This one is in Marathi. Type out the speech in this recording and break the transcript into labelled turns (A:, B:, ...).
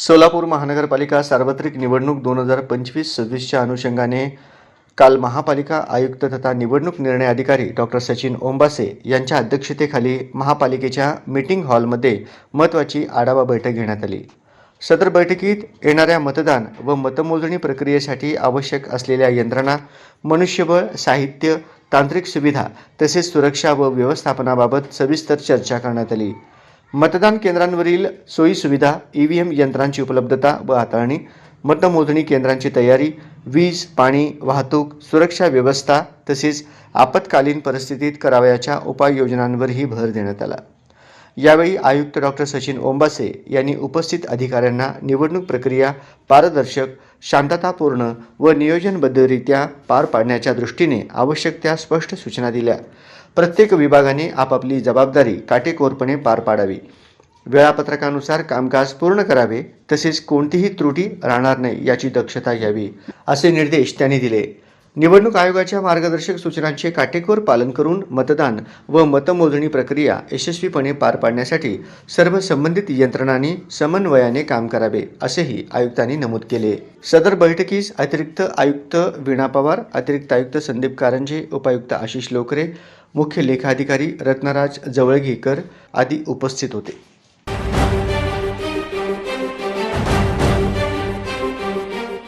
A: सोलापूर महानगरपालिका सार्वत्रिक निवडणूक 2025-26च्या अनुषंगाने काल महापालिका आयुक्त तथा निवडणूक निर्णय अधिकारी डॉक्टर सचिन ओंबासे यांच्या अध्यक्षतेखाली महापालिकेच्या मीटिंग हॉलमध्ये महत्त्वाची आढावा बैठक घेण्यात आली। सदर बैठकीत येणाऱ्या मतदान व मतमोजणी प्रक्रियेसाठी आवश्यक असलेल्या यंत्रणा, मनुष्यबळ, साहित्य, तांत्रिक सुविधा तसेच सुरक्षा व व्यवस्थापनाबाबत सविस्तर चर्चा करण्यात आली। मतदान केंद्रांवरील सोयी सुविधा, ईव्हीएम यंत्रांची उपलब्धता व हाताळणी, मतमोजणी केंद्रांची तयारी, वीज, पाणी, वाहतूक, सुरक्षा व्यवस्था तसेच आपत्कालीन परिस्थितीत करावयाच्या उपाययोजनांवरही भर देण्यात आला। यावेळी आयुक्त डॉक्टर सचिन ओंबासे यांनी उपस्थित अधिकाऱ्यांना निवडणूक प्रक्रिया पारदर्शक, शांततापूर्ण व नियोजनबद्धरित्या पार पाडण्याच्या दृष्टीने आवश्यक त्या स्पष्ट सूचना दिल्या। प्रत्येक विभागाने आपापली जबाबदारी काटेकोरपणे पार पाडावी, वेळापत्रकानुसार कामकाज पूर्ण करावे तसेच कोणतीही त्रुटी राहणार नाही याची दक्षता घ्यावी, असे निर्देश त्यांनी दिले। निवडणूक आयोगाच्या मार्गदर्शक सूचनांचे काटेकोर पालन करून मतदान व मतमोजणी प्रक्रिया यशस्वीपणे पार पाडण्यासाठी सर्व संबंधित यंत्रणांनी समन्वयाने काम करावे, असेही आयुक्तांनी नमूद केले। सदर बैठकीस अतिरिक्त आयुक्त वीणा पवार, अतिरिक्त आयुक्त संदीप कारंजे, उपायुक्त आशिष लोकरे, मुख्य लेखाधिकारी रत्नराज जवळगीकर आदी उपस्थित होते।